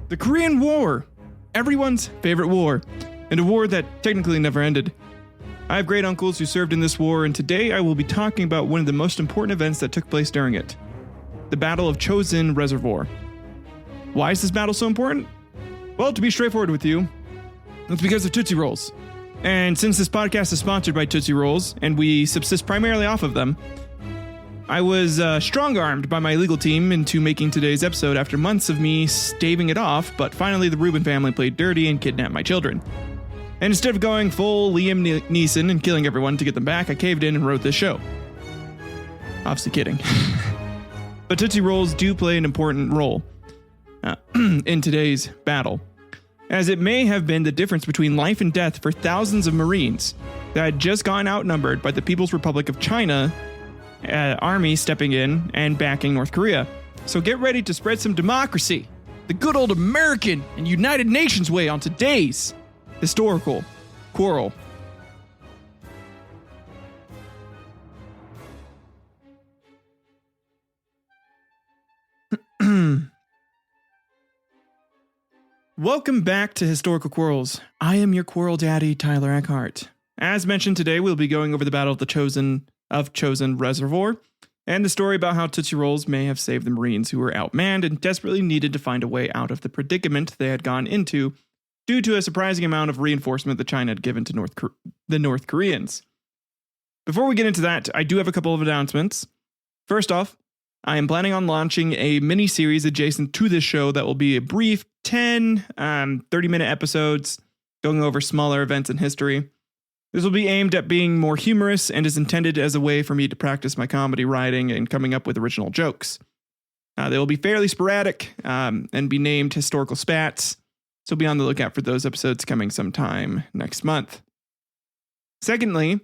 The Korean War, everyone's favorite war, and a war that technically never ended. I have great uncles who served in this war, and today I will be talking about one of the most important events that took place during it. The Battle of Chosin Reservoir. Why is this battle so important? Well, to be straightforward with you, it's because of Tootsie Rolls. And since this podcast is sponsored by Tootsie Rolls, and we subsist primarily off of them, I was strong-armed by my legal team into making today's episode after months of me staving it off, but finally the Rubin family played dirty and kidnapped my children. And instead of going full Liam Neeson and killing everyone to get them back, I caved in and wrote this show. Obviously kidding. But Tootsie Rolls do play an important role in today's battle, as it may have been the difference between life and death for thousands of Marines that had just gotten outnumbered by the People's Republic of China army stepping in and backing North Korea. So get ready to spread some democracy, the good old American and United Nations way on today's historical quarrel. Welcome back to Historical Quarrels. I am your quarrel daddy, Tyler Eckhardt. As mentioned, today we'll be going over the Battle of the Chosin Reservoir, and the story about how Tootsie Rolls may have saved the Marines who were outmanned and desperately needed to find a way out of the predicament they had gone into due to a surprising amount of reinforcement that China had given to the North Koreans. Before we get into that, I do have a couple of announcements. First off, I am planning on launching a mini-series adjacent to this show that will be a brief 10, 30-minute episodes going over smaller events in history. This will be aimed at being more humorous and is intended as a way for me to practice my comedy writing and coming up with original jokes. They will be fairly sporadic and be named Historical Spats, so be on the lookout for those episodes coming sometime next month. Secondly,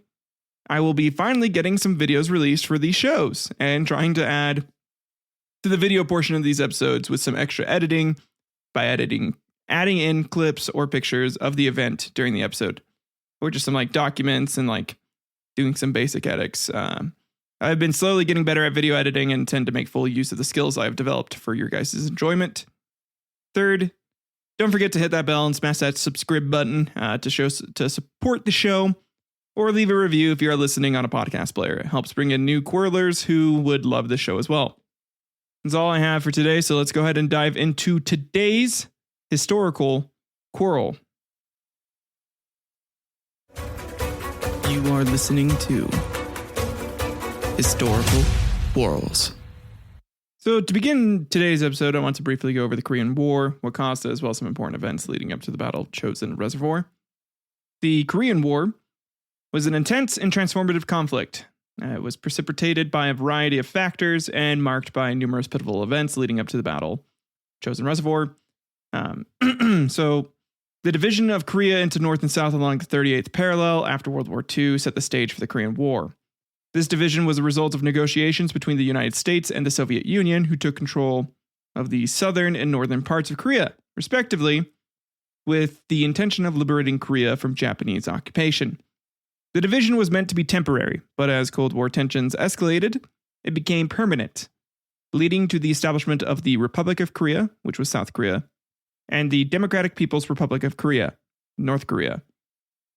I will be finally getting some videos released for these shows and trying to add to the video portion of these episodes with some extra editing by adding in clips or pictures of the event during the episode, or just some documents and doing some basic edits. I've been slowly getting better at video editing and intend to make full use of the skills I've developed for your guys' enjoyment. Third, don't forget to hit that bell and smash that subscribe button to support the show, or leave a review if you are listening on a podcast player. It helps bring in new quarrelers who would love the show as well. That's all I have for today, so let's go ahead and dive into today's historical quarrel. You are listening to Historical Quarrels. So to begin today's episode, I want to briefly go over the Korean War, what caused it, as well as some important events leading up to the Battle of Chosin Reservoir. The Korean War was an intense and transformative conflict. It was precipitated by a variety of factors and marked by numerous pivotal events leading up to the Battle Chosin Reservoir. So the division of Korea into North and South along the 38th parallel after World War II set the stage for the Korean War. This division was a result of negotiations between the United States and the Soviet Union, who took control of the southern and northern parts of Korea, respectively, with the intention of liberating Korea from Japanese occupation. The division was meant to be temporary, but as Cold War tensions escalated, it became permanent, leading to the establishment of the Republic of Korea, which was South Korea, and the Democratic People's Republic of Korea, North Korea,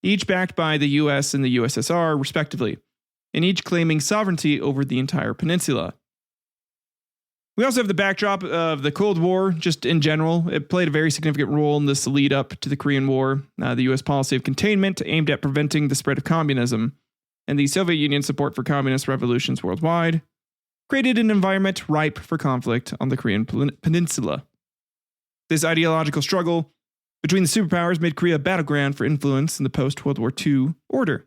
each backed by the US and the USSR, respectively, and each claiming sovereignty over the entire peninsula. We also have the backdrop of the Cold War, just in general. It played a very significant role in this lead up to the Korean War. The U.S. policy of containment aimed at preventing the spread of communism, and the Soviet Union's support for communist revolutions worldwide created an environment ripe for conflict on the Korean peninsula. This ideological struggle between the superpowers made Korea a battleground for influence in the post-World War II order.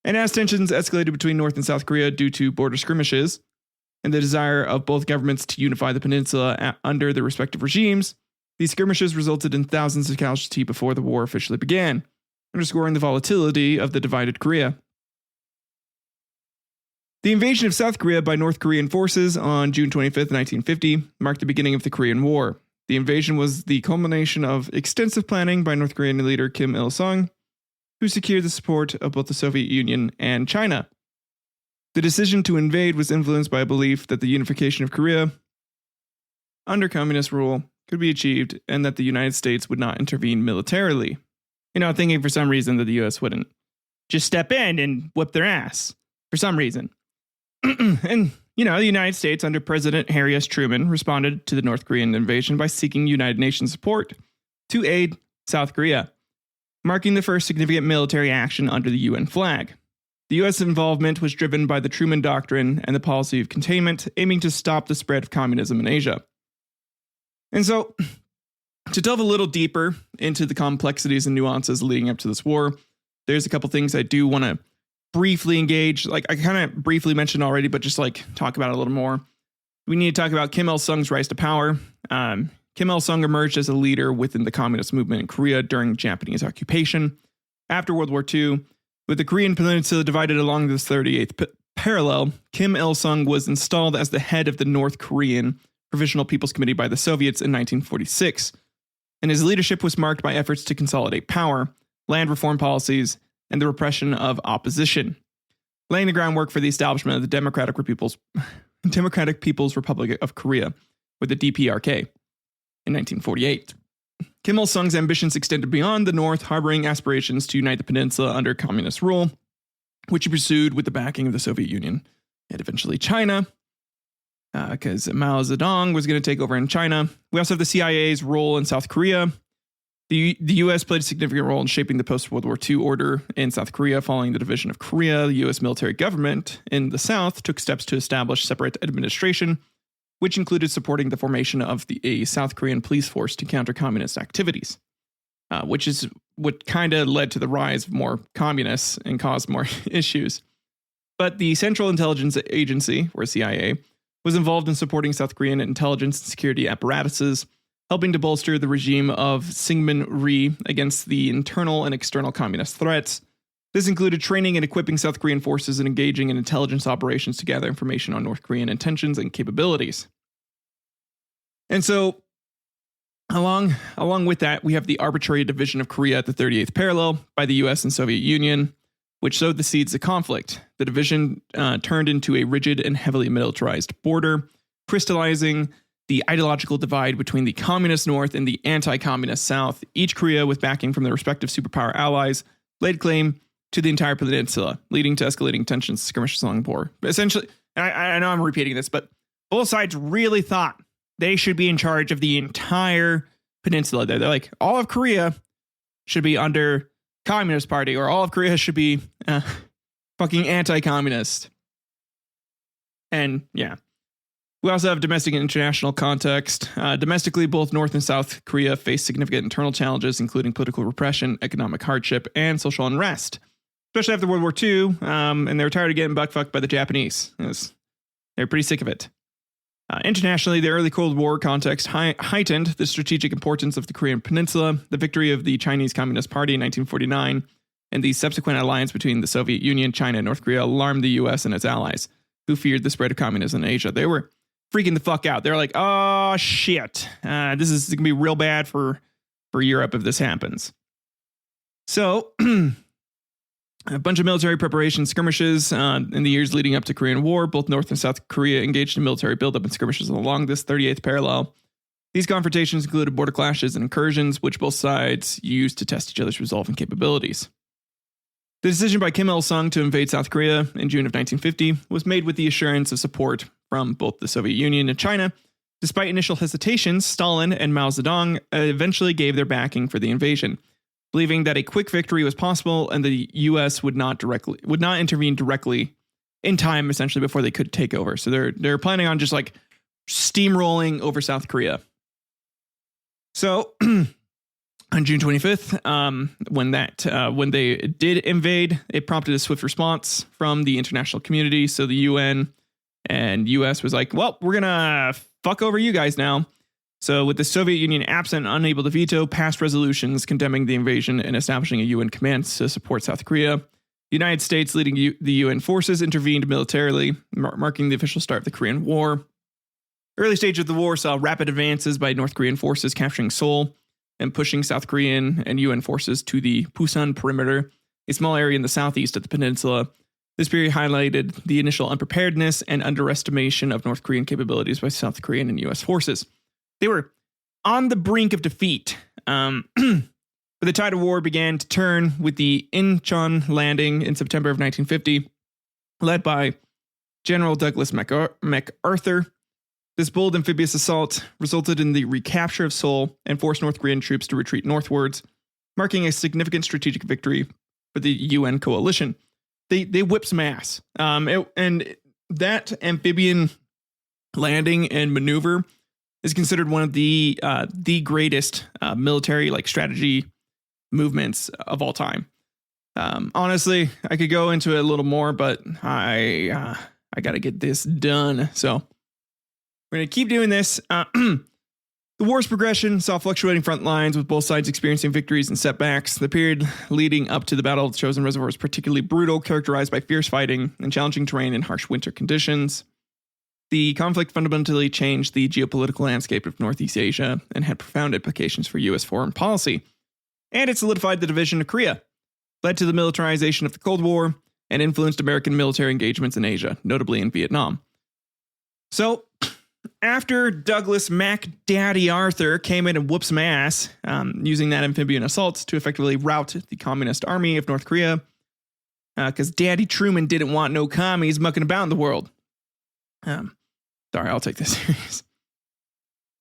And as tensions escalated between North and South Korea due to border skirmishes, and the desire of both governments to unify the peninsula under their respective regimes, these skirmishes resulted in thousands of casualties before the war officially began, underscoring the volatility of the divided Korea. The invasion of South Korea by North Korean forces on June 25, 1950, marked the beginning of the Korean War. The invasion was the culmination of extensive planning by North Korean leader Kim Il-sung, who secured the support of both the Soviet Union and China. The decision to invade was influenced by a belief that the unification of Korea under communist rule could be achieved and that the United States would not intervene militarily. Thinking for some reason that the U.S. wouldn't just step in and whip their ass for some reason. And, the United States under President Harry S. Truman responded to the North Korean invasion by seeking United Nations support to aid South Korea, marking the first significant military action under the UN flag. The U.S. involvement was driven by the Truman Doctrine and the policy of containment, aiming to stop the spread of communism in Asia. And so, to delve a little deeper into the complexities and nuances leading up to this war, there's a couple things I do want to briefly engage. Like I kind of briefly mentioned already, but just talk about it a little more. We need to talk about Kim Il-sung's rise to power. Kim Il-sung emerged as a leader within the communist movement in Korea during Japanese occupation. After World War II, with the Korean peninsula divided along the 38th parallel, Kim Il-sung was installed as the head of the North Korean Provisional People's Committee by the Soviets in 1946. And his leadership was marked by efforts to consolidate power, land reform policies, and the repression of opposition, laying the groundwork for the establishment of the Democratic People's Republic of Korea, with the DPRK, in 1948. Kim Il-sung's ambitions extended beyond the North, harboring aspirations to unite the peninsula under communist rule, which he pursued with the backing of the Soviet Union and eventually China, because Mao Zedong was going to take over in China. We also have the CIA's role in South Korea. The U.S. played a significant role in shaping the post-World War II order in South Korea following the division of Korea. The U.S. military government in the South took steps to establish separate administration, which included supporting the formation of a South Korean police force to counter communist activities, which is what kind of led to the rise of more communists and caused more issues. But the Central Intelligence Agency, or CIA, was involved in supporting South Korean intelligence and security apparatuses, helping to bolster the regime of Syngman Rhee against the internal and external communist threats. This included training and equipping South Korean forces and engaging in intelligence operations to gather information on North Korean intentions and capabilities. And so, along with that, we have the arbitrary division of Korea at the 38th parallel by the US and Soviet Union, which sowed the seeds of conflict. The division turned into a rigid and heavily militarized border, crystallizing the ideological divide between the communist North and the anti-communist South. Each Korea, with backing from their respective superpower allies, laid claim to the entire peninsula, leading to escalating tensions, skirmishes along the border. Essentially, I know I'm repeating this, but both sides really thought they should be in charge of the entire peninsula. They're like, all of Korea should be under Communist Party, or all of Korea should be fucking anti-communist. And yeah. We also have domestic and international context. Domestically, both North and South Korea face significant internal challenges, including political repression, economic hardship, and social unrest, especially after World War II. And they were tired of getting buck-fucked by the Japanese. They're pretty sick of it. Internationally, the early Cold War context heightened the strategic importance of the Korean Peninsula. The victory of the Chinese Communist Party in 1949 and the subsequent alliance between the Soviet Union, China, and North Korea alarmed the U.S. and its allies, who feared the spread of communism in Asia. They were freaking the fuck out. They're like, oh shit, this is gonna be real bad for Europe if this happens. So a bunch of military preparation skirmishes in the years leading up to Korean War. Both North and South Korea engaged in military buildup and skirmishes along this 38th parallel. These confrontations included border clashes and incursions, which both sides used to test each other's resolve and capabilities. The decision by Kim Il-sung to invade South Korea in June of 1950 was made with the assurance of support from both the Soviet Union and China. Despite initial hesitations, Stalin and Mao Zedong eventually gave their backing for the invasion, believing that a quick victory was possible and the U.S. would not intervene directly in time, essentially, before they could take over. So they're planning on just like steamrolling over South Korea. So on June 25th, when they did invade, it prompted a swift response from the international community. So the UN and US was like, well, we're gonna fuck over you guys now. So with the Soviet Union absent, unable to veto, passed resolutions condemning the invasion and establishing a UN command to support South Korea. The United States, leading the UN forces, intervened militarily, marking the official start of the Korean War. Early stage of the war saw rapid advances by North Korean forces capturing Seoul and pushing South Korean and UN forces to the Pusan perimeter, a small area in the southeast of the peninsula. This period highlighted the initial unpreparedness and underestimation of North Korean capabilities by South Korean and US forces. They were on the brink of defeat. But the tide of war began to turn with the Incheon landing in September of 1950, led by General Douglas MacArthur. This bold amphibious assault resulted in the recapture of Seoul and forced North Korean troops to retreat northwards, marking a significant strategic victory for the UN coalition. They whipped some ass. And that amphibian landing and maneuver is considered one of the greatest military strategy movements of all time. Honestly, I could go into it a little more, but I got to get this done. So we're going to keep doing this. The war's progression saw fluctuating front lines, with both sides experiencing victories and setbacks. The period leading up to the Battle of the Chosin Reservoir was particularly brutal, characterized by fierce fighting and challenging terrain and harsh winter conditions. The conflict fundamentally changed the geopolitical landscape of Northeast Asia and had profound implications for U.S. foreign policy. And it solidified the division of Korea, led to the militarization of the Cold War, and influenced American military engagements in Asia, notably in Vietnam. So, after Douglas Mac Daddy Arthur came in and whooped some ass, using that amphibian assault to effectively rout the Communist Army of North Korea, because Daddy Truman didn't want no commies mucking about in the world. Sorry, I'll take this serious.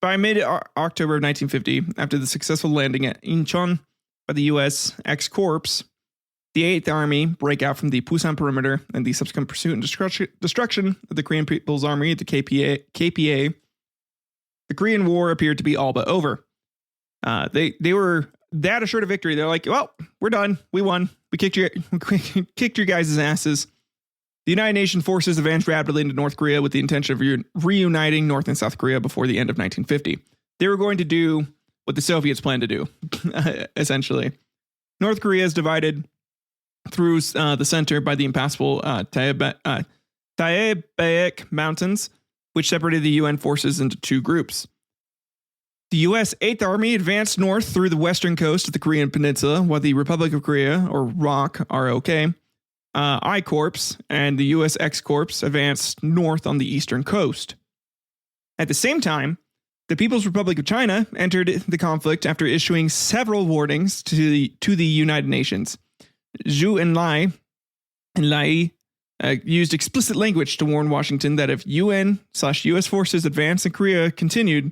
By mid-October of 1950, after the successful landing at Incheon by the U.S. X-Corps, the 8th Army break out from the Pusan perimeter and the subsequent pursuit and destruction of the Korean People's Army, the KPA. The Korean War appeared to be all but over. They were that assured of victory. They're like, well, we're done. We won. We kicked your guys' asses. The United Nations forces advanced rapidly into North Korea with the intention of reuniting North and South Korea before the end of 1950. They were going to do what the Soviets planned to do, essentially. North Korea is divided through the center by the impassable Taebaek Mountains, which separated the UN forces into two groups. The U.S. 8th Army advanced north through the western coast of the Korean Peninsula, while the Republic of Korea, or ROK, R-O-K, I Corps, and the U.S. X Corps advanced north on the eastern coast. At the same time, the People's Republic of China entered the conflict after issuing several warnings to the United Nations. Zhu Enlai used explicit language to warn Washington that if UN/US forces advance in Korea continued,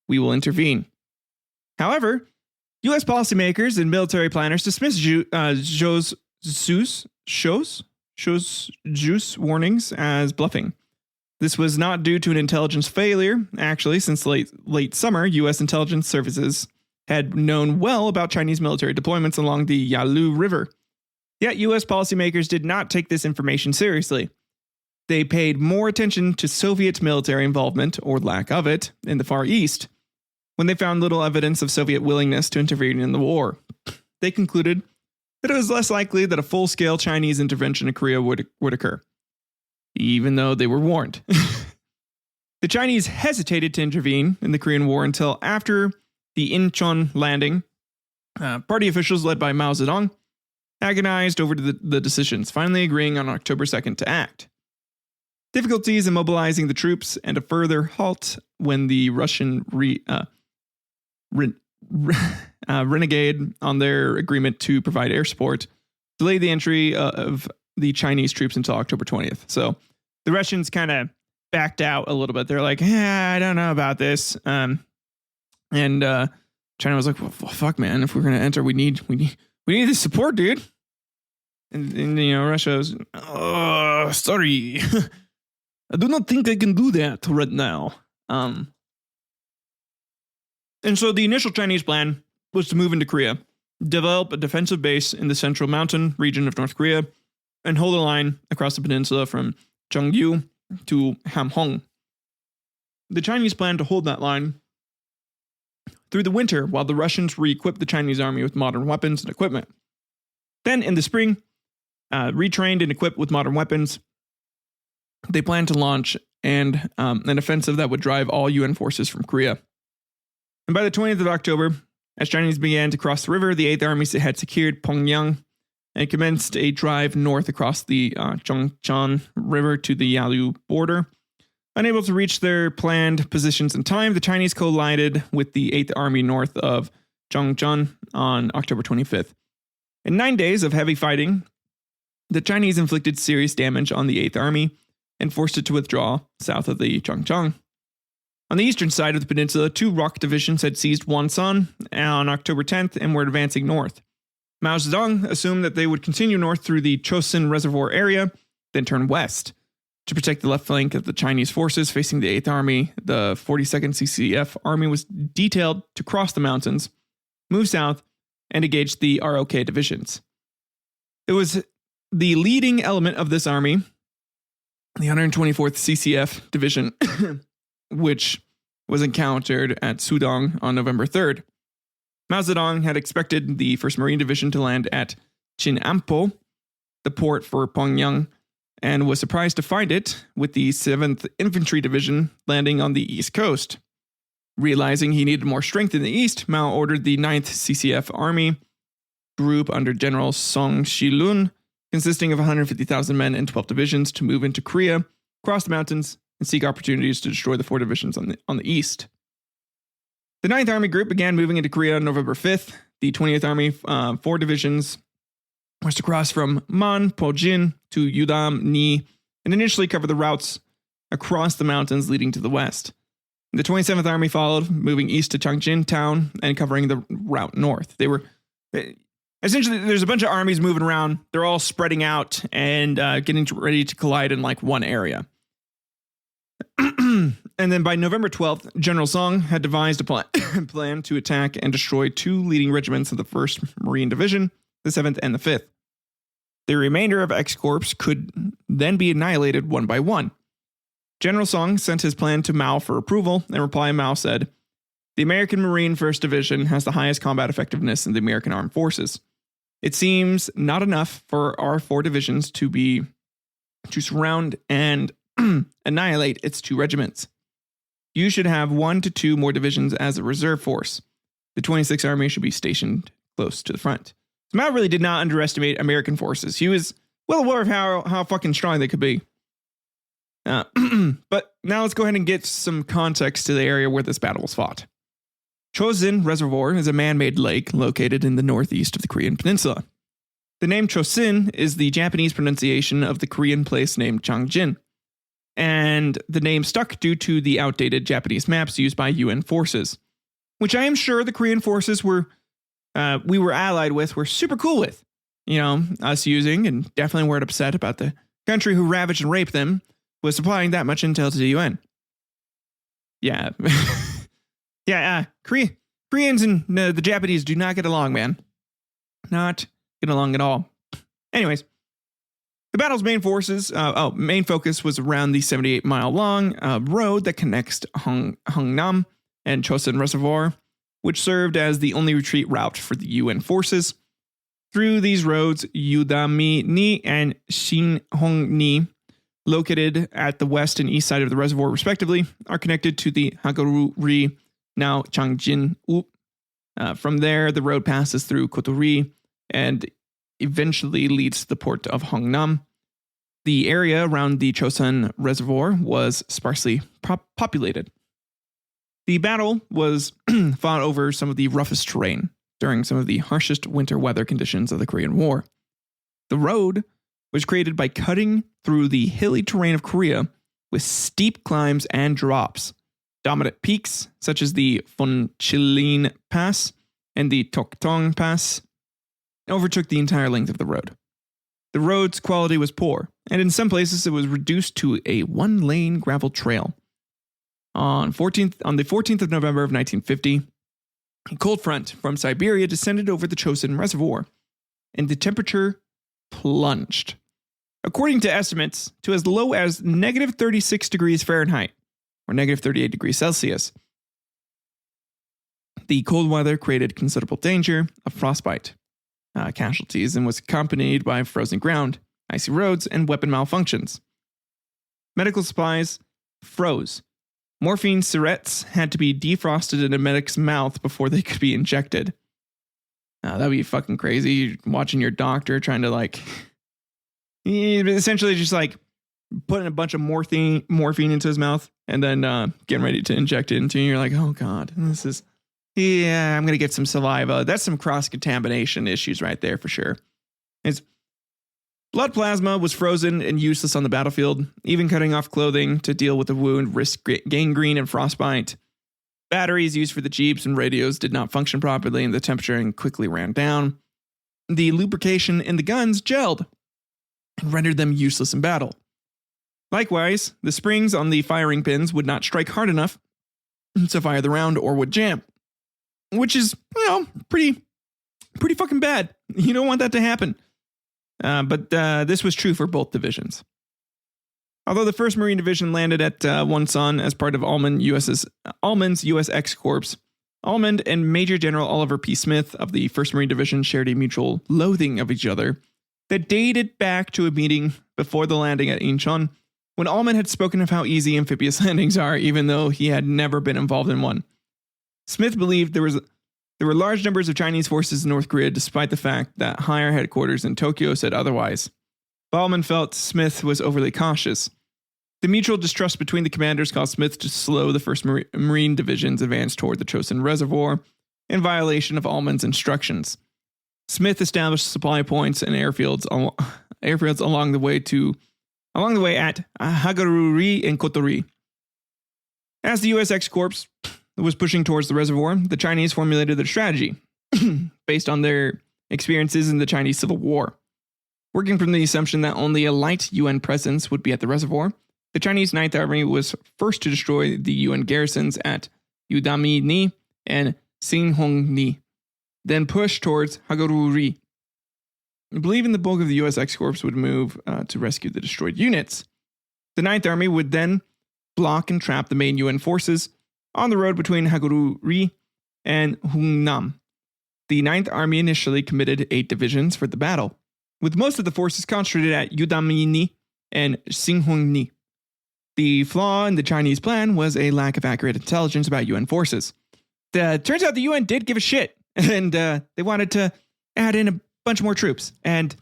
we will intervene. However, U.S. policymakers and military planners dismissed Zhu's warnings as bluffing. This was not due to an intelligence failure. Actually, since late summer, U.S. intelligence services had known well about Chinese military deployments along the Yalu River. Yet U.S. policymakers did not take this information seriously. They paid more attention to Soviet military involvement, or lack of it, in the Far East, when they found little evidence of Soviet willingness to intervene in the war. They concluded that it was less likely that a full-scale Chinese intervention in Korea would occur, even though they were warned. The Chinese hesitated to intervene in the Korean War until after the Incheon landing. Party officials led by Mao Zedong agonized over the decisions, finally agreeing on October 2nd to act. Difficulties in mobilizing the troops and a further halt when the Russian renegade on their agreement to provide air support delayed the entry of the Chinese troops until October 20th. So the Russians kind of backed out a little bit. They're like, I don't know about this. And China was like, well, fuck, man, if we're going to enter, we need this support, dude. And Russia was, sorry. I do not think I can do that right now. And so the initial Chinese plan was to move into Korea, develop a defensive base in the central mountain region of North Korea, and hold a line across the peninsula from Cheongju to Hamhong. The Chinese planned to hold that line through the winter while the Russians re-equipped the Chinese army with modern weapons and equipment. Then in the spring, retrained and equipped with modern weapons, they planned to launch an offensive that would drive all UN forces from Korea. And by the 20th of October, as Chinese began to cross the river, the 8th Army had secured Pyongyang and commenced a drive north across the Zhongchan River to the Yalu border. Unable to reach their planned positions in time, the Chinese collided with the 8th Army north of Zhangjiang on October 25th. In 9 days of heavy fighting, the Chinese inflicted serious damage on the 8th Army and forced it to withdraw south of the Zhangjiang. On the eastern side of the peninsula, 2 ROC divisions had seized Wonsan on October 10th and were advancing north. Mao Zedong assumed that they would continue north through the Chosin reservoir area, then turn west. To protect the left flank of the Chinese forces facing the 8th Army, the 42nd CCF Army was detailed to cross the mountains, move south, and engage the ROK divisions. It was the leading element of this army, the 124th CCF Division, which was encountered at Sudong on November 3rd. Mao Zedong had expected the 1st Marine Division to land at Chinampo, the port for Pyongyang, and was surprised to find it with the 7th Infantry Division landing on the east coast. Realizing he needed more strength in the east, Mao ordered the 9th CCF Army group under General Song Shilun, consisting of 150,000 men and 12 divisions, to move into Korea, cross the mountains, and seek opportunities to destroy the 4 divisions on the east. The 9th Army Group began moving into Korea on November 5th. The 20th Army, 4 divisions, was to cross from Man, Pojin to Yudam, Ni, and initially cover the routes across the mountains leading to the west. The 27th Army followed, moving east to Changjin town and covering the route north. They were essentially, there's a bunch of armies moving around. They're all spreading out and getting ready to collide in like one area. And then by November 12th, General Song had devised a plan to attack and destroy 2 leading regiments of the 1st Marine Division, the 7th and the 5th. The remainder of X-Corps could then be annihilated one by one. General Song sent his plan to Mao for approval. In reply, Mao said, "The American Marine 1st Division has the highest combat effectiveness in the American Armed Forces. It seems not enough for our 4 divisions to surround and annihilate its 2 regiments. You should have 1 to 2 more divisions as a reserve force. The 26th Army should be stationed close to the front." So Mao really did not underestimate American forces. He was well aware of how fucking strong they could be. But now let's go ahead and get some context to the area where this battle was fought. Chosin Reservoir is a man-made lake located in the northeast of the Korean peninsula. The name Chosin is the Japanese pronunciation of the Korean place named Changjin, and the name stuck due to the outdated Japanese maps used by UN forces, which I am sure the Korean forces we were allied with were super cool with. You know, us using, and definitely weren't upset about the country who ravaged and raped them was supplying that much intel to the UN. Yeah. Koreans and the Japanese do not get along, man. Not get along at all. Anyways, the battle's main focus was around the 78-mile long road that connects Hungnam and Chosin Reservoir, which served as the only retreat route for the UN forces. Through these roads, Yudami-ni and Shinhong-ni, located at the west and east side of the reservoir respectively, are connected to the Hagaru-ri, now Changjin-u. From there, the road passes through Kotori and eventually leads to the port of Hungnam. The area around the Chosin Reservoir was sparsely populated. The battle was fought over some of the roughest terrain during some of the harshest winter weather conditions of the Korean War. The road was created by cutting through the hilly terrain of Korea with steep climbs and drops. Dominant peaks, such as the Phonchilin Pass and the Toktong Pass, overtook the entire length of the road. The road's quality was poor, and in some places it was reduced to a 1-lane gravel trail. On the 14th of November of 1950, a cold front from Siberia descended over the Chosin Reservoir, and the temperature plunged, according to estimates, to as low as negative 36 degrees Fahrenheit, or negative 38 degrees Celsius. The cold weather created considerable danger of frostbite casualties and was accompanied by frozen ground, icy roads, and weapon malfunctions. Medical supplies froze. Morphine syrettes had to be defrosted in a medic's mouth before they could be injected. That'd be fucking crazy. You're watching your doctor trying to essentially just putting a bunch of morphine into his mouth and then getting ready to inject it into you. You're like, oh God, I'm going to get some saliva. That's some cross-contamination issues right there for sure. It's blood plasma was frozen and useless on the battlefield. Even cutting off clothing to deal with the wound risked gangrene and frostbite. Batteries used for the jeeps and radios did not function properly, and the temperature quickly ran down. The lubrication in the guns gelled and rendered them useless in battle. Likewise, the springs on the firing pins would not strike hard enough to fire the round or would jam, which is, pretty fucking bad. You don't want that to happen. But this was true for both divisions. Although the 1st Marine Division landed at Wonsan as part of Allemann's U.S. X Corps, Allemand and Major General Oliver P. Smith of the 1st Marine Division shared a mutual loathing of each other that dated back to a meeting before the landing at Incheon, when Allemand had spoken of how easy amphibious landings are, even though he had never been involved in one. Smith believed there were large numbers of Chinese forces in North Korea, despite the fact that higher headquarters in Tokyo said otherwise. Baumann felt Smith was overly cautious. The mutual distrust between the commanders caused Smith to slow the 1st Marine Division's advance toward the Chosin Reservoir in violation of Allemand's instructions. Smith established supply points and airfields along the way at Hagaruri and Kotori. As the U.S. X Corps was pushing towards the reservoir, the Chinese formulated their strategy based on their experiences in the Chinese Civil War. Working from the assumption that only a light UN presence would be at the reservoir, the Chinese Ninth Army was first to destroy the UN garrisons at Udami-ni and Singhong-ni, then push towards Hagaruri. Believing the bulk of the U.S. X Corps would move to rescue the destroyed units, the Ninth Army would then block and trap the main UN forces on the road between Hagaruri and Hungnam. The Ninth Army initially committed 8 divisions for the battle, with most of the forces concentrated at Udami-ni and Singhong-ni. The flaw in the Chinese plan was a lack of accurate intelligence about UN forces. Turns out the UN did give a shit, and they wanted to add in a bunch more troops, and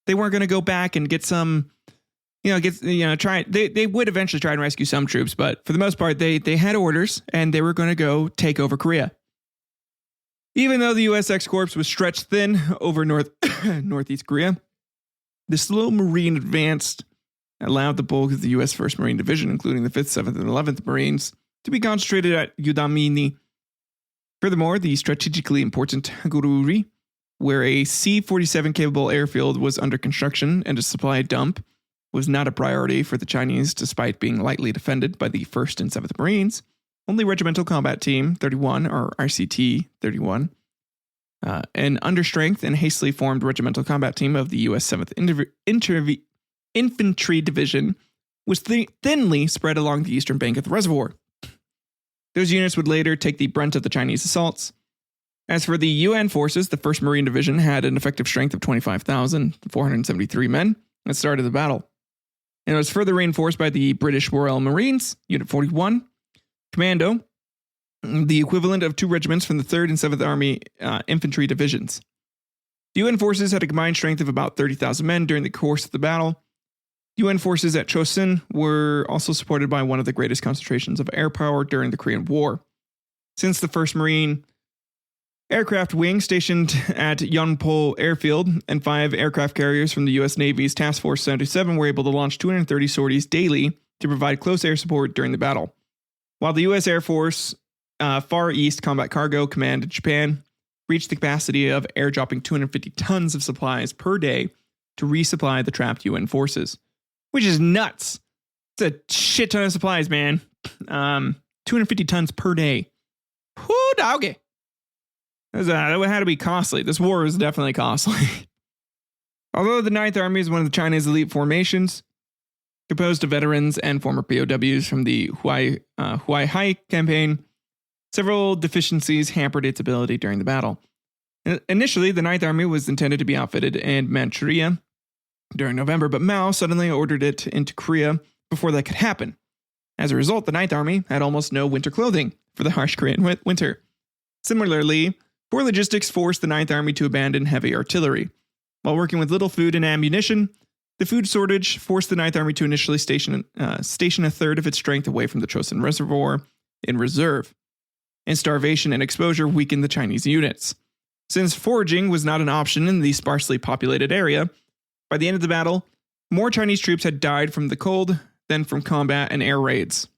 they weren't going to go back and get some, they would eventually try and rescue some troops, but for the most part, they had orders, and they were going to go take over Korea. Even though the U.S. X Corps was stretched thin over Northeast Korea, the slow Marine advance allowed the bulk of the U.S. 1st Marine Division, including the 5th, 7th, and 11th Marines, to be concentrated at Udami-ni. Furthermore, the strategically important Hagaruri, where a C-47 capable airfield was under construction and a supply dump, was not a priority for the Chinese despite being lightly defended by the 1st and 7th Marines. Only Regimental Combat Team 31, or RCT 31, an understrength and hastily formed Regimental Combat Team of the U.S. 7th Infantry Division was thinly spread along the eastern bank of the reservoir. Those units would later take the brunt of the Chinese assaults. As for the UN forces, the 1st Marine Division had an effective strength of 25,473 men at the start of the battle. And it was further reinforced by the British Royal Marines, Unit 41, Commando, the equivalent of 2 regiments from the 3rd and 7th Army Infantry Divisions. The UN forces had a combined strength of about 30,000 men during the course of the battle. UN forces at Chosin were also supported by one of the greatest concentrations of air power during the Korean War. Since the 1st Marine Aircraft Wing stationed at Yeonpo Airfield and 5 aircraft carriers from the U.S. Navy's Task Force 77 were able to launch 230 sorties daily to provide close air support during the battle. While the U.S. Air Force Far East Combat Cargo Command in Japan reached the capacity of airdropping 250 tons of supplies per day to resupply the trapped UN forces, which is nuts. It's a shit ton of supplies, man. 250 tons per day. Whoo, doggy. That had to be costly. This war was definitely costly. Although the Ninth Army is one of China's elite formations, composed of veterans and former POWs from the Huai campaign, several deficiencies hampered its ability during the battle. Initially, the Ninth Army was intended to be outfitted in Manchuria during November, but Mao suddenly ordered it into Korea before that could happen. As a result, the Ninth Army had almost no winter clothing for the harsh Korean winter. Similarly, poor logistics forced the Ninth Army to abandon heavy artillery. While working with little food and ammunition, The food shortage forced the Ninth Army to initially station a third of its strength away from the Chosin reservoir in reserve, and starvation and exposure weakened the Chinese units. Since foraging was not an option in the sparsely populated area, by the end of the battle, more Chinese troops had died from the cold than from combat and air raids.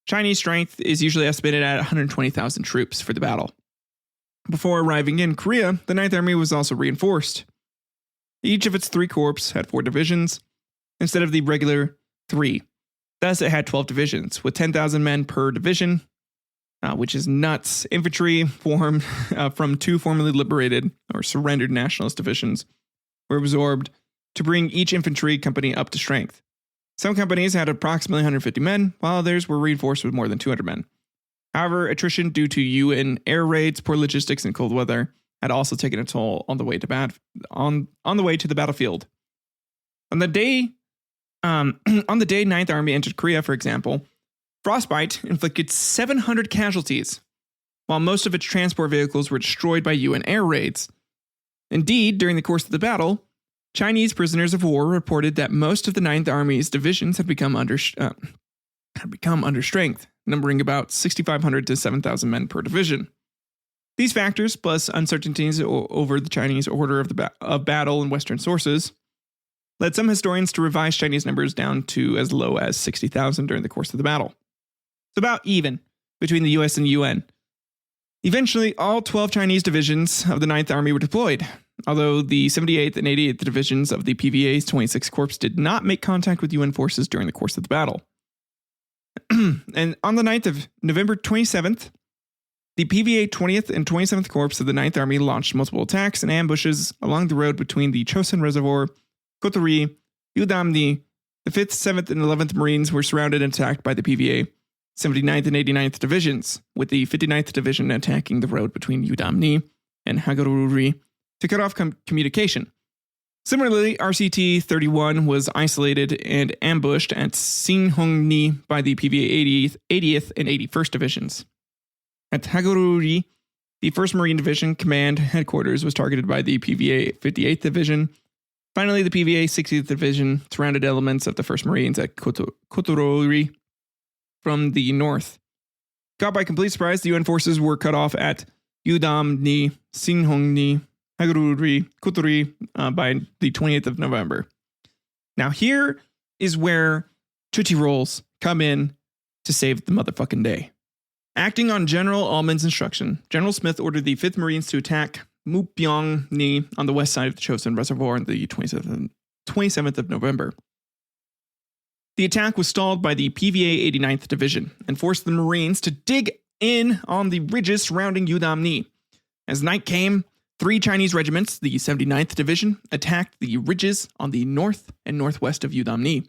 Chinese strength is usually estimated at 120,000 troops for the battle. Before arriving in Korea, the Ninth Army was also reinforced. Each of its 3 corps had 4 divisions, instead of the regular 3. Thus, it had 12 divisions, with 10,000 men per division, which is nuts. Infantry formed from 2 formerly liberated or surrendered nationalist divisions were absorbed to bring each infantry company up to strength. Some companies had approximately 150 men, while others were reinforced with more than 200 men. However, attrition due to UN air raids, poor logistics, and cold weather had also taken a toll on the way to the battlefield. On the day Ninth Army entered Korea, for example, frostbite inflicted 700 casualties, while most of its transport vehicles were destroyed by UN air raids. Indeed, during the course of the battle, Chinese prisoners of war reported that most of the Ninth Army's divisions had become under strength, numbering about 6,500 to 7,000 men per division. These factors, plus uncertainties over the Chinese order of battle in Western sources, led some historians to revise Chinese numbers down to as low as 60,000 during the course of the battle. It's about even between the US and UN. Eventually, all 12 Chinese divisions of the Ninth Army were deployed, although the 78th and 88th divisions of the PVA's 26th Corps did not make contact with UN forces during the course of the battle. And on the 9th of November 27th, the PVA 20th and 27th Corps of the Ninth Army launched multiple attacks and ambushes along the road between the Chosin Reservoir, Kotori, Udamni. The 5th, 7th, and 11th Marines were surrounded and attacked by the PVA 79th and 89th Divisions, with the 59th Division attacking the road between Udamni and Hagururi to cut off communication. Similarly, RCT 31 was isolated and ambushed at Singhongni by the PVA 80th and 81st Divisions. At Hagururi, the 1st Marine Division command headquarters was targeted by the PVA 58th Division. Finally, the PVA 60th Division surrounded elements of the 1st Marines at Kotorori from the north. Caught by complete surprise, the UN forces were cut off at Udamni, Singhongni, Hagururi, Kotori by the 28th of November. Now here is where tootsie rolls come in to save the motherfucking day. Acting on General Allman's instruction, General Smith ordered the 5th Marines to attack Mupyeong-ni on the west side of the Chosin Reservoir on the 27th of November. The attack was stalled by the PVA 89th Division and forced the Marines to dig in on the ridges surrounding Udamni. As night came, 3 Chinese regiments, the 79th Division, attacked the ridges on the north and northwest of Udamni,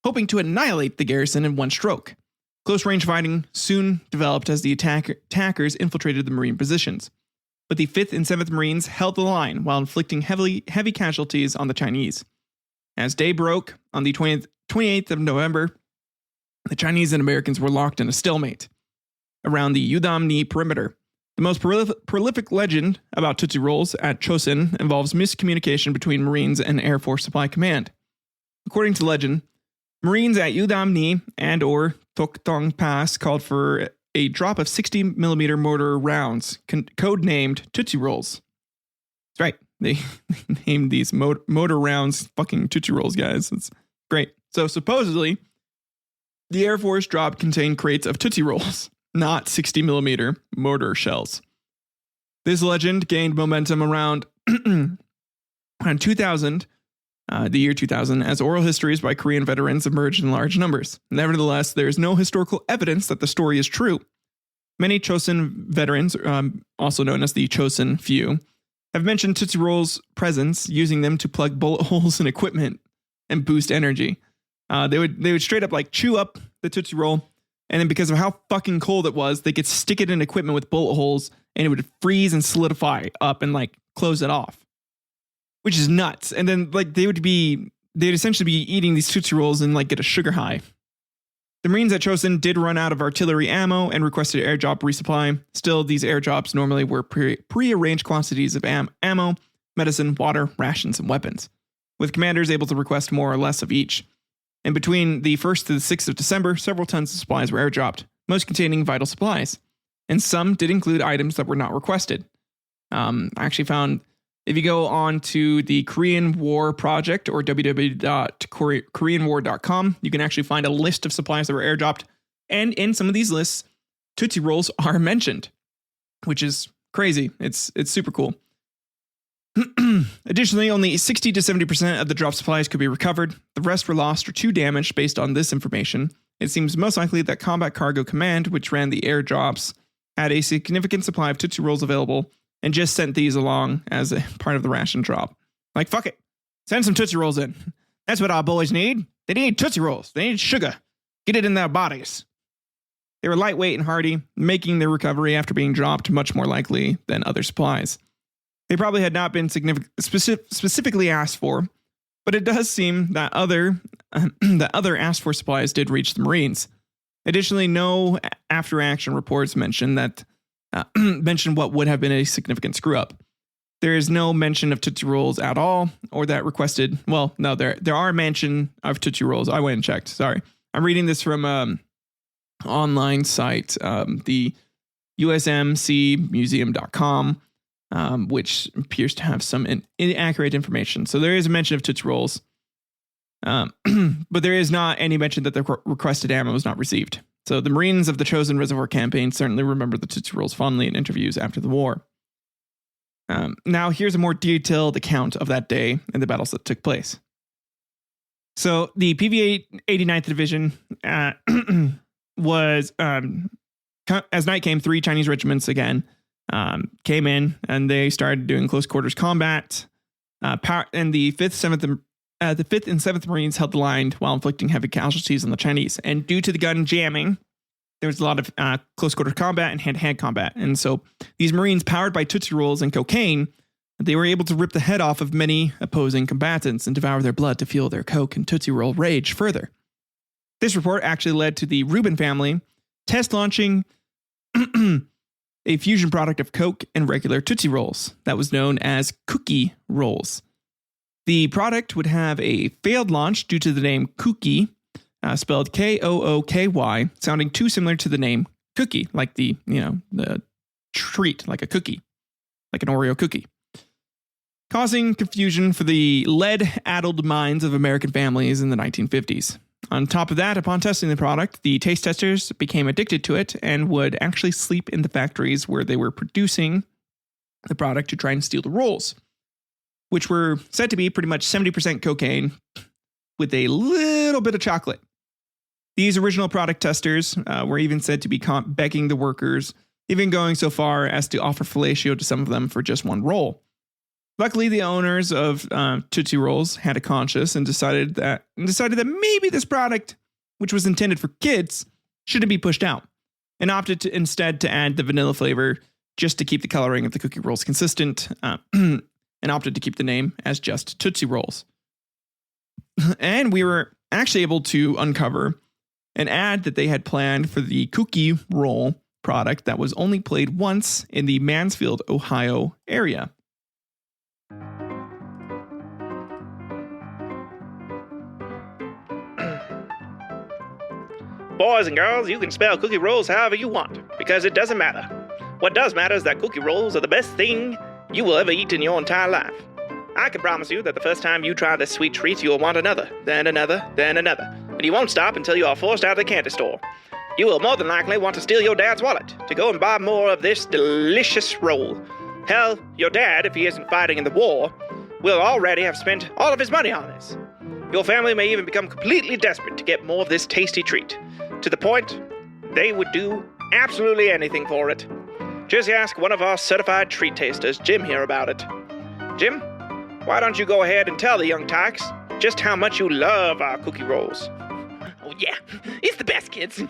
hoping to annihilate the garrison in one stroke. Close-range fighting soon developed as the attackers infiltrated the Marine positions, but the 5th and 7th Marines held the line while inflicting heavy casualties on the Chinese. As day broke on the 28th of November, the Chinese and Americans were locked in a stalemate around the Udamni perimeter. The most prolific legend about tootsie rolls at Chosin involves miscommunication between Marines and Air Force Supply Command. According to legend, Marines at Udamni and or Toktong Pass called for a drop of 60mm mortar rounds, codenamed Tootsie Rolls. That's right. They named these motor rounds fucking Tootsie Rolls, guys. It's great. So supposedly, the Air Force drop contained crates of Tootsie Rolls, not 60mm mortar shells. This legend gained momentum around 2000, the year 2000, as oral histories by Korean veterans emerged in large numbers. Nevertheless, there is no historical evidence that the story is true. Many Chosin veterans, also known as the Chosin Few, have mentioned Tootsie Roll's presence, using them to plug bullet holes in equipment and boost energy. They would straight up like chew up the Tootsie Roll, and then because of how fucking cold it was, they could stick it in equipment with bullet holes, and it would freeze and solidify up and like close it off, which is nuts. And then like they'd essentially be eating these Tootsie Rolls and like get a sugar high. The Marines at Chosin did run out of artillery ammo and requested airdrop resupply. Still, these airdrops normally were pre-arranged quantities of ammo, medicine, water, rations, and weapons. with commanders able to request more or less of each. And between the 1st to the 6th of December, several tons of supplies were airdropped, most containing vital supplies. And some did include items that were not requested. I actually found, if you go on to the Korean War Project or www.koreanwar.com, you can actually find a list of supplies that were airdropped. And in some of these lists, Tootsie Rolls are mentioned, which is crazy. It's super cool. Additionally, only 60 to 70% of the drop supplies could be recovered. The rest were lost or too damaged based on this information. It seems most likely that Combat Cargo Command, which ran the airdrops, had a significant supply of Tootsie Rolls available and just sent these along as a part of the ration drop. Like, fuck it. Send some Tootsie Rolls in. That's what our boys need. They need Tootsie Rolls. They need sugar. Get it in their bodies. They were lightweight and hardy, making their recovery after being dropped much more likely than other supplies. They probably had not been specifically asked for, but it does seem that other asked for supplies did reach the Marines. Additionally, no after-action reports mention what would have been a significant screw-up. There is no mention of Tootsie Rolls at all, or that requested. Well, no, there are mention of Tootsie Rolls. I went and checked. Sorry, I'm reading this from online site, the usmcmuseum.com. Which appears to have some inaccurate information. So there is a mention of Tootsie Rolls, but there is not any mention that the requested ammo was not received. So the Marines of the Chosin Reservoir campaign certainly remember the Tootsie Rolls fondly in interviews after the war. Now here's a more detailed account of that day and the battles that took place. So the PV 89th Division was, as night came, 3 Chinese regiments again came in and they started doing close quarters combat. And the 5th and 7th Marines held the line while inflicting heavy casualties on the Chinese. And due to the gun jamming, there was a lot of close quarter combat and hand-to-hand combat. And so these Marines, powered by Tootsie Rolls and cocaine, they were able to rip the head off of many opposing combatants and devour their blood to fuel their coke and Tootsie Roll rage further. This report actually led to the Rubin family test launching a fusion product of Coke and regular Tootsie Rolls that was known as Cookie Rolls. The product would have a failed launch due to the name Kooky, spelled Kooky, sounding too similar to the name Cookie, like the treat, like a cookie, like an Oreo cookie, causing confusion for the lead-addled minds of American families in the 1950s. On top of that, upon testing the product, the taste testers became addicted to it and would actually sleep in the factories where they were producing the product to try and steal the rolls, which were said to be pretty much 70% cocaine with a little bit of chocolate. These original product testers were even said to be begging the workers, even going so far as to offer fellatio to some of them for just one roll. Luckily, the owners of Tootsie Rolls had a conscience and decided that maybe this product, which was intended for kids, shouldn't be pushed out, and opted instead to add the vanilla flavor just to keep the coloring of the cookie rolls consistent, and opted to keep the name as just Tootsie Rolls. And we were actually able to uncover an ad that they had planned for the cookie roll product that was only played once in the Mansfield, Ohio area. Boys and girls, you can spell cookie rolls however you want, because it doesn't matter. What does matter is that cookie rolls are the best thing you will ever eat in your entire life. I can promise you that the first time you try this sweet treat, you will want another, then another, then another, and you won't stop until you are forced out of the candy store. You will more than likely want to steal your dad's wallet to go and buy more of this delicious roll. Hell, your dad, if he isn't fighting in the war, will already have spent all of his money on this. Your family may even become completely desperate to get more of this tasty treat, to the point they would do absolutely anything for it. Just ask one of our certified treat tasters, Jim, here about it. Jim, why don't you go ahead and tell the young tykes just how much you love our cookie rolls? Oh yeah, it's the best, kids.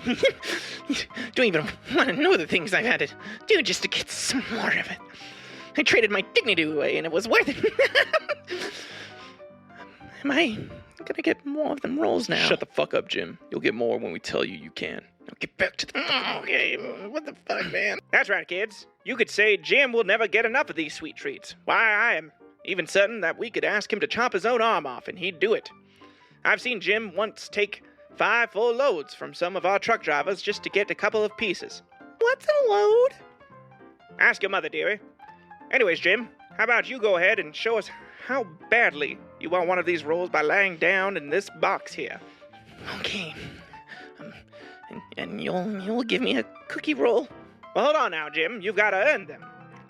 Don't even want to know the things I've had to do just to get some more of it. I traded my dignity away and it was worth it. Am I gonna get more of them rolls now? Shut the fuck up, Jim. You'll get more when we tell you you can. Now get back to the Okay, what the fuck, man? That's right, kids. You could say Jim will never get enough of these sweet treats. Why, I am even certain that we could ask him to chop his own arm off and he'd do it. I've seen Jim once take 5 full loads from some of our truck drivers just to get a couple of pieces. What's a load? Ask your mother, dearie. Anyways, Jim, how about you go ahead and show us how badly you want one of these rolls by laying down in this box here. Okay. And you'll give me a cookie roll? Well, hold on now, Jim. You've got to earn them.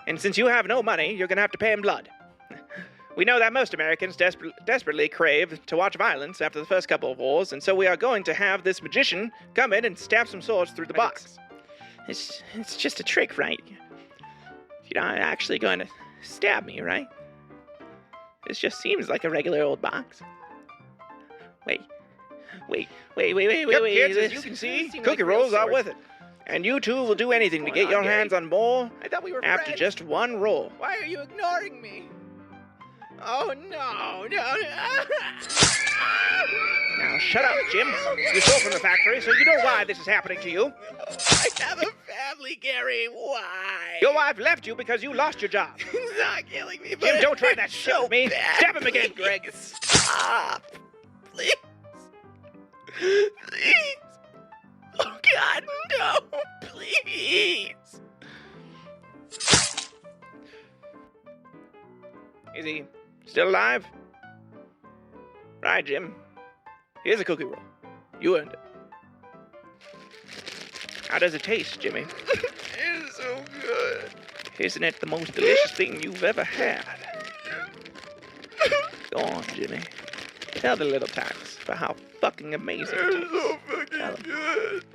And since you have no money, you're going to have to pay in blood. We know that most Americans desperately crave to watch violence after the first couple of wars, and so we are going to have this magician come in and stab some swords through the box. It's just a trick, right? You're not actually going to stab me, right? This just seems like a regular old box. Wait. Yep, kids, as you can see, cookie rolls are with it. And you two will do anything to get your hands on more I thought we were after friends. just one roll. Why are you ignoring me? Oh, no. Now, shut up, Jim. You stole from the factory, so you know why this is happening to you. I have a family, Gary. Why? Your wife left you because you lost your job. He's not killing me, but Jim, don't try that shit with me. bad. Stab him again, Please. Greg. Stop. Please. Please. Oh, God, no. Please. Is he still alive? Right, Jim. Here's a cookie roll. You earned it. How does it taste, Jimmy? It's so good. Isn't it the most delicious thing you've ever had? Go on, Jimmy. Tell the little tykes for how fucking amazing it It's tastes. so fucking Tell 'em. good.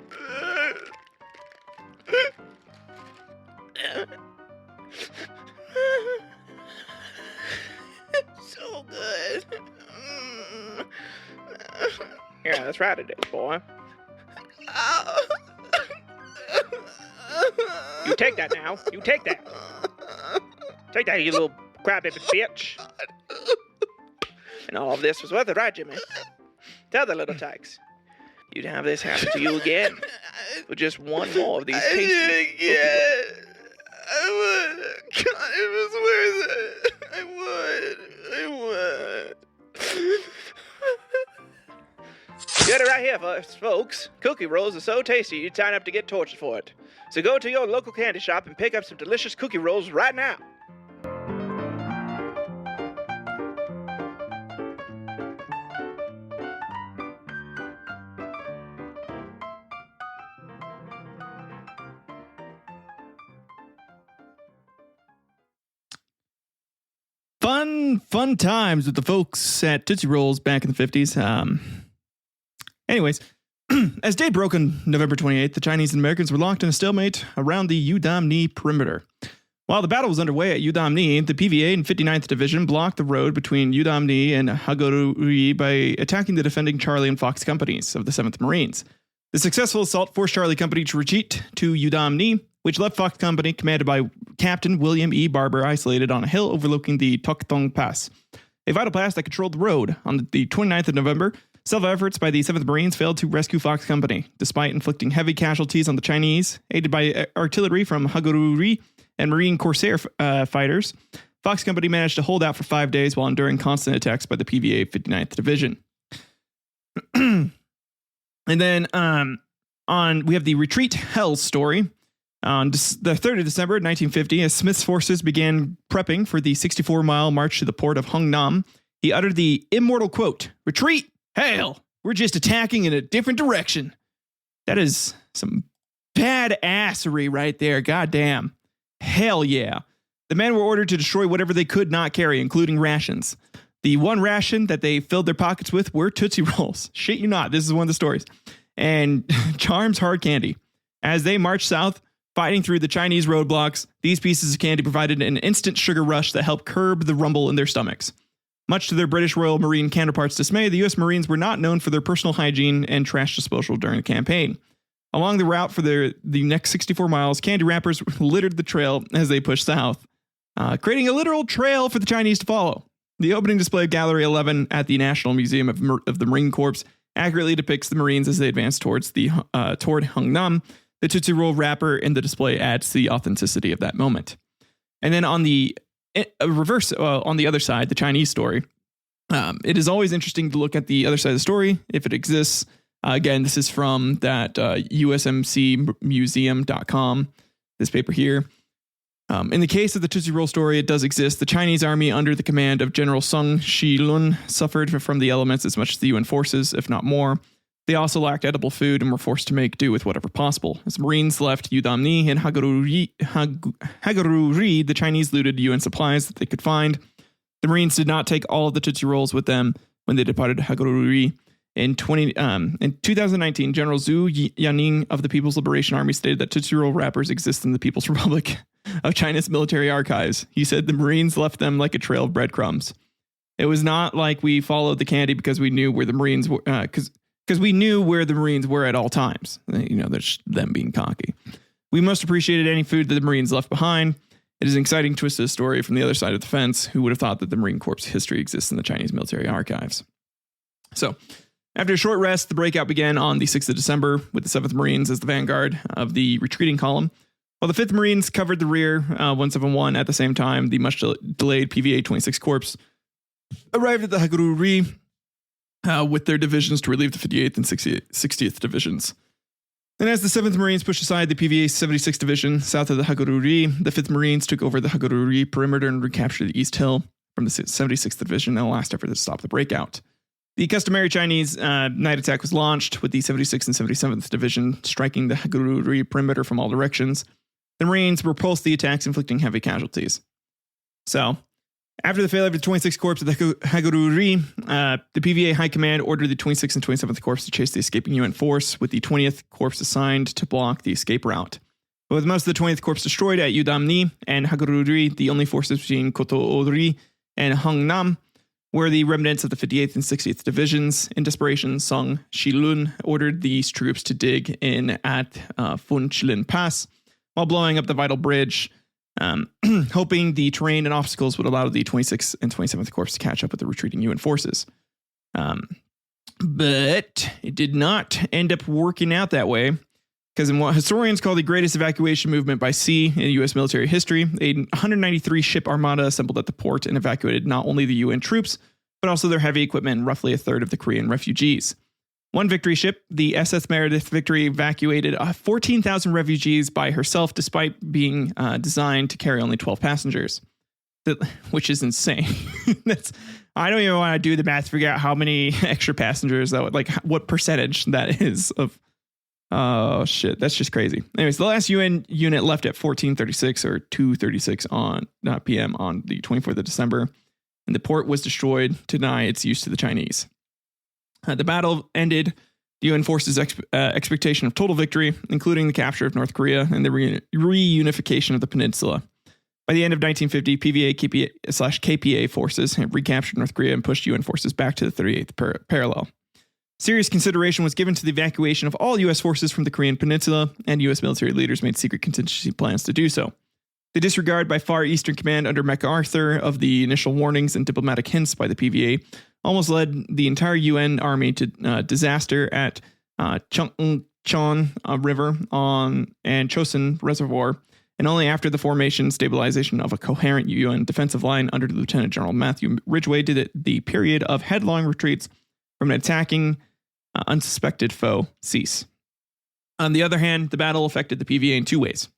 It's so good. Yeah, that's right it is, boy. You take that now. You take that. Take that, you little crybaby bitch. And all of this was worth it, right, Jimmy? Tell the little tykes. You'd have this happen to you again with just one more of these tasty cookies. I would. God, it was worth it. I would. You heard it right here, folks. Cookie rolls are so tasty you'd sign up to get tortured for it. So go to your local candy shop and pick up some delicious cookie rolls right now. Fun times with the folks at Tootsie Rolls back in the 50s. Anyways, as day broke on November 28th, the Chinese and Americans were locked in a stalemate around the Udam-ni perimeter. While the battle was underway at Udam-ni, the PVA and 59th Division blocked the road between Udam-ni and Hagorui by attacking the defending Charlie and Fox companies of the 7th Marines. The successful assault forced Charlie Company to retreat to Udam-ni, which left Fox Company, commanded by Captain William E. Barber, isolated on a hill overlooking the Toktong Pass, a vital pass that controlled the road. On the 29th of November, several efforts by the 7th Marines failed to rescue Fox Company. Despite inflicting heavy casualties on the Chinese, aided by artillery from Hagorui and Marine Corsair fighters, Fox Company managed to hold out for 5 days while enduring constant attacks by the PVA 59th Division. And then we have the retreat hell story. On the 3rd of December 1950, as Smith's forces began prepping for the 64-mile march to the port of Hungnam, he uttered the immortal quote, "Retreat! Hell! We're just attacking in a different direction." That is some badassery right there. Goddamn. Hell yeah. The men were ordered to destroy whatever they could not carry, including rations. The one ration that they filled their pockets with were Tootsie Rolls. Shit you not. This is one of the stories. And Charms hard candy. As they marched south, fighting through the Chinese roadblocks, these pieces of candy provided an instant sugar rush that helped curb the rumble in their stomachs. Much to their British Royal Marine counterparts' dismay, the U.S. Marines were not known for their personal hygiene and trash disposal during the campaign. Along the route for the next 64 miles, candy wrappers littered the trail as they pushed south, creating a literal trail for the Chinese to follow. The opening display of Gallery 11 at the National Museum of the Marine Corps accurately depicts the Marines as they advance toward Hungnam. The Tootsie Roll wrapper in the display adds to the authenticity of that moment. And then on the a reverse on the other side, the Chinese story. It is always interesting to look at the other side of the story if it exists. Again, this is from that usmcmuseum.com, this paper here. In the case of the Tootsie Roll story, it does exist. The Chinese army under the command of General Sung Shi-lun suffered from the elements as much as the UN forces, if not more. They also lacked edible food and were forced to make do with whatever possible. As Marines left Udamni and Hagaruri, the Chinese looted UN supplies that they could find. The Marines did not take all of the Tootsie Rolls with them when they departed Hagaruri. In 2019, General Zhu Yaning of the People's Liberation Army stated that Tootsie Roll wrappers exist in the People's Republic of China's military archives. He said the Marines left them like a trail of breadcrumbs. It was not like we followed the candy because we knew where the Marines were, because we knew where the Marines were at all times. You know, that's them being cocky. We most appreciated any food that the Marines left behind. It is an exciting twist to the story from the other side of the fence. Who would have thought that the Marine Corps history exists in the Chinese military archives? So, after a short rest, the breakout began on the 6th of December with the 7th Marines as the vanguard of the retreating column. While the 5th Marines covered the rear, 171 at the same time, the much delayed PVA 26 Corps arrived at the Hagaruri with their divisions to relieve the 58th and 60th Divisions. And as the 7th Marines pushed aside the PVA 76 Division south of the Hagaruri, the 5th Marines took over the Hagaruri perimeter and recaptured the East Hill from the 76th Division in a last effort to stop the breakout. The customary Chinese night attack was launched, with the 76th and 77th Division striking the Hagaruri perimeter from all directions. The Marines repulsed the attacks, inflicting heavy casualties. So, after the failure of the 26th Corps of the Hagaruri, the PVA High Command ordered the 26th and 27th Corps to chase the escaping UN force, with the 20th Corps assigned to block the escape route. But with most of the 20th Corps destroyed at Udamni and Hagaruri, the only forces between Koto-ori and Hongnam were the remnants of the 58th and 60th Divisions. In desperation, Song Shi-lun ordered these troops to dig in at Funchilin Pass while blowing up the vital bridge, hoping the terrain and obstacles would allow the 26th and 27th Corps to catch up with the retreating UN forces. But it did not end up working out that way, because in what historians call the greatest evacuation movement by sea in U.S. military history, a 193-ship armada assembled at the port and evacuated not only the UN troops, but also their heavy equipment and roughly a third of the Korean refugees. One victory ship, the SS Meredith Victory, evacuated 14,000 refugees by herself, despite being designed to carry only 12 passengers, which is insane. I don't even want to do the math to figure out how many extra passengers, what percentage that is of. Oh, shit. That's just crazy. Anyways, the last UN unit left at 14:36 or 2:36 p.m. on the 24th of December, and the port was destroyed to deny its use to the Chinese. The battle ended the UN forces' expectation of total victory, including the capture of North Korea and the reunification of the peninsula. By the end of 1950, PVA/KPA forces had recaptured North Korea and pushed UN forces back to the 38th parallel. Serious consideration was given to the evacuation of all U.S. forces from the Korean peninsula, and U.S. military leaders made secret contingency plans to do so. The disregard by Far Eastern Command under MacArthur of the initial warnings and diplomatic hints by the PVA almost led the entire UN army to disaster at Chungcheon River and Chosin Reservoir, and only after the formation and stabilization of a coherent UN defensive line under Lieutenant General Matthew Ridgway did the period of headlong retreats from an attacking unsuspected foe cease. On the other hand, the battle affected the PVA in two ways,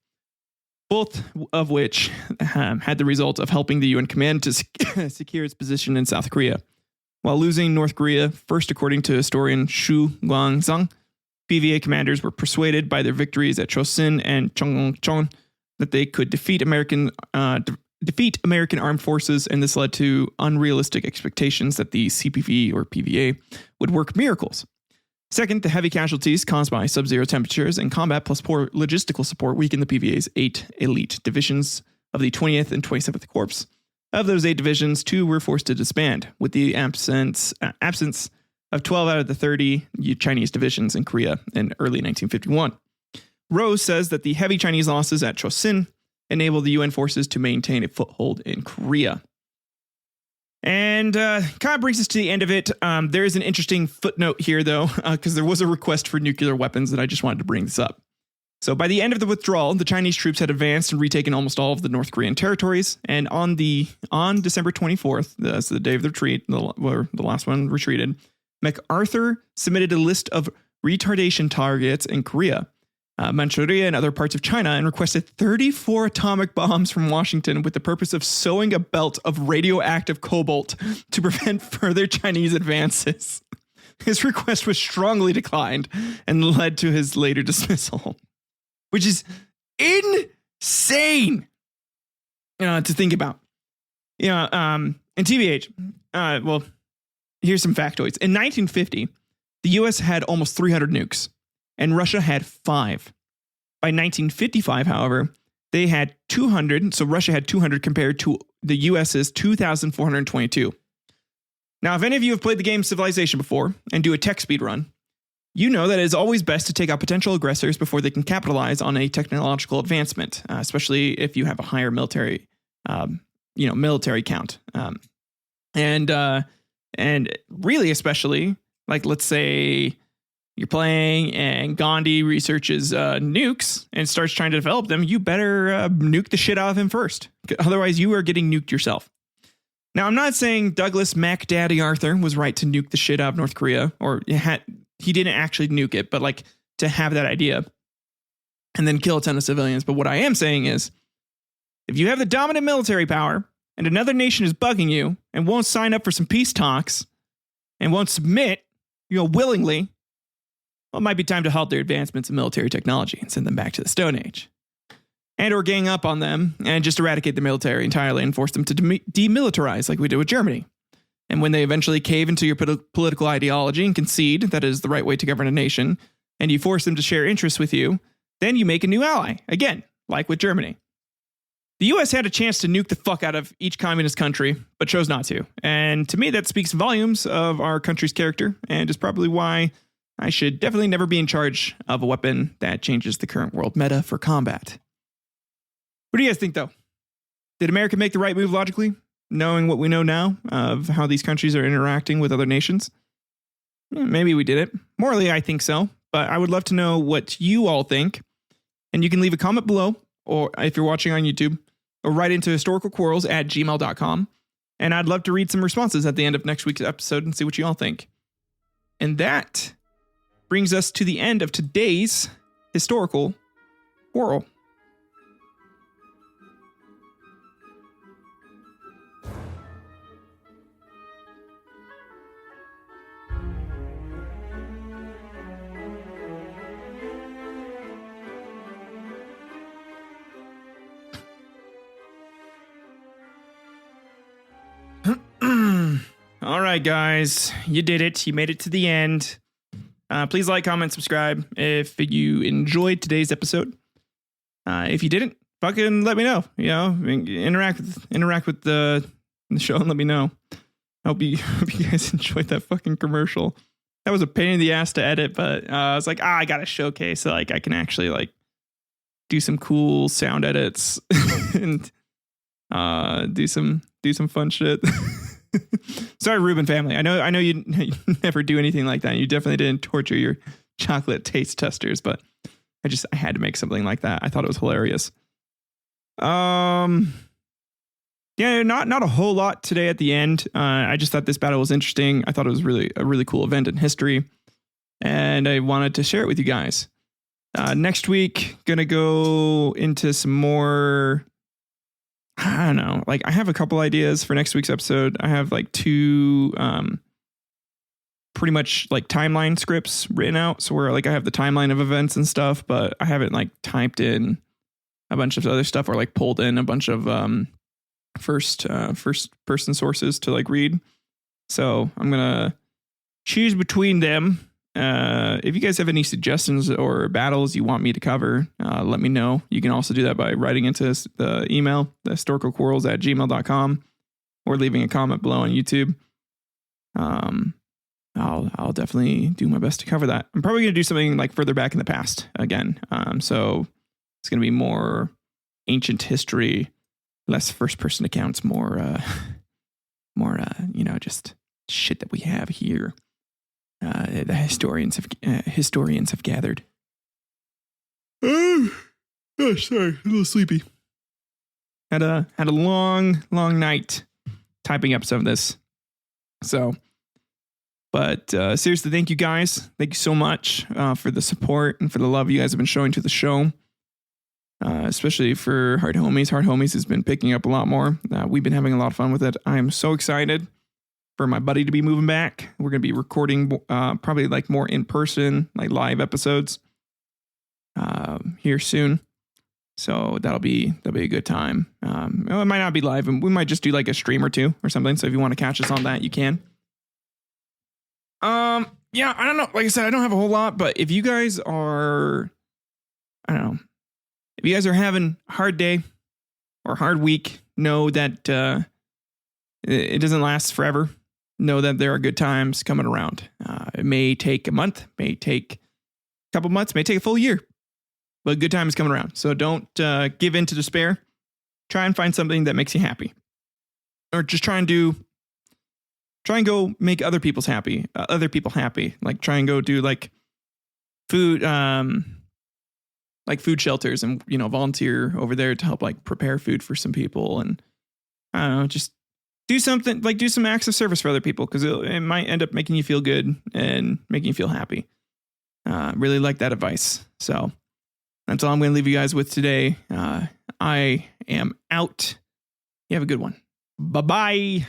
both of which had the result of helping the UN command to secure its position in South Korea. While losing North Korea, first according to historian Xu Guangzhang, PVA commanders were persuaded by their victories at Chosin and Chungcheon that they could defeat American armed forces, and this led to unrealistic expectations that the CPV or PVA would work miracles. Second, the heavy casualties caused by sub-zero temperatures and combat plus poor logistical support weakened the PVA's 8 elite divisions of the 20th and 27th Corps. Of those 8 divisions, 2 were forced to disband, with the absence of 12 out of the 30 Chinese divisions in Korea in early 1951. Rose says that the heavy Chinese losses at Chosin enabled the UN forces to maintain a foothold in Korea. And kind of brings us to the end of it. There is an interesting footnote here, though, because there was a request for nuclear weapons, and I just wanted to bring this up. So by the end of the withdrawal, the Chinese troops had advanced and retaken almost all of the North Korean territories. And on December 24th, that's the day of the retreat, where the last one retreated, MacArthur submitted a list of retardation targets in Korea, Manchuria, and other parts of China, and requested 34 atomic bombs from Washington with the purpose of sowing a belt of radioactive cobalt to prevent further Chinese advances. His request was strongly declined and led to his later dismissal, which is insane to think about. And TBH, well, here's some factoids. In 1950, the U.S. had almost 300 nukes, and Russia had 5. By 1955, however, they had 200. So Russia had 200 compared to the U.S.'s 2,422. Now, if any of you have played the game Civilization before and do a tech speed run, you know that it is always best to take out potential aggressors before they can capitalize on a technological advancement, especially if you have a higher military count. And really, especially, like, let's say you're playing and Gandhi researches nukes and starts trying to develop them, you better nuke the shit out of him first. Otherwise, you are getting nuked yourself. Now, I'm not saying Douglas Mac Daddy Arthur was right to nuke the shit out of North Korea, or he didn't actually nuke it, but like to have that idea and then kill a ton of civilians. But what I am saying is, if you have the dominant military power and another nation is bugging you and won't sign up for some peace talks and won't submit, willingly, well, it might be time to halt their advancements in military technology and send them back to the Stone Age. And or gang up on them and just eradicate the military entirely and force them to demilitarize like we did with Germany. And when they eventually cave into your political ideology and concede that it is the right way to govern a nation, and you force them to share interests with you, then you make a new ally, again, like with Germany. The US had a chance to nuke the fuck out of each communist country, but chose not to. And to me, that speaks volumes of our country's character, and is probably why I should definitely never be in charge of a weapon that changes the current world meta for combat. What do you guys think, though? Did America make the right move logically, knowing what we know now of how these countries are interacting with other nations? Maybe we did it. Morally, I think so, but I would love to know what you all think. And you can leave a comment below, or if you're watching on YouTube, or write into historicalquarrels@gmail.com. And I'd love to read some responses at the end of next week's episode and see what you all think. And that brings us to the end of today's historical quarrel. All right, guys, you did it. You made it to the end. Please like, comment, subscribe if you enjoyed today's episode. If you didn't, fucking let me know. Interact with the show and let me know. I hope you guys enjoyed that fucking commercial. That was a pain in the ass to edit, but I was like, I got a showcase so like I can actually like do some cool sound edits and do some fun shit. Sorry, Reuben family. I know you never do anything like that. You definitely didn't torture your chocolate taste testers, but I had to make something like that. I thought it was hilarious. Yeah, not a whole lot today at the end. I just thought this battle was interesting. I thought it was a really cool event in history, and I wanted to share it with you guys. Next week, gonna go into some more. I don't know. Like, I have a couple ideas for next week's episode. I have like 2 pretty much like timeline scripts written out. So where like I have the timeline of events and stuff, but I haven't like typed in a bunch of other stuff or like pulled in a bunch of first person sources to like read. So I'm gonna choose between them. If you guys have any suggestions or battles you want me to cover, let me know. You can also do that by writing into the email, the historicalquarrels@gmail.com, or leaving a comment below on YouTube. I'll definitely do my best to cover that. I'm probably going to do something like further back in the past again. So it's going to be more ancient history, less first person accounts, more just shit that we have here. The historians have gathered. Oh, sorry, a little sleepy. Had a long night typing up some of this. So, but seriously, thank you guys. Thank you so much for the support and for the love you guys have been showing to the show. Especially for Hard Homies. Hard Homies has been picking up a lot more. We've been having a lot of fun with it. I am so excited for my buddy to be moving back. We're going to be recording probably like more in person, like live episodes here soon. So that'll be a good time. It might not be live, and we might just do like a stream or two or something. So if you want to catch us on that, you can. Yeah, I don't know. Like I said, I don't have a whole lot, but if you guys are, I don't know, if you guys are having a hard day or hard week, know that it doesn't last forever. Know that there are good times coming around. It may take a month, may take a couple months, may take a full year, but good time is coming around. So don't give in to despair. Try and find something that makes you happy, or just try and go make other people happy. Like try and go do like food, like food shelters, and volunteer over there to help like prepare food for some people, and I don't know, just do something, like do some acts of service for other people, because it might end up making you feel good and making you feel happy. Really like that advice. So that's all I'm going to leave you guys with today. I am out. You have a good one. Bye-bye.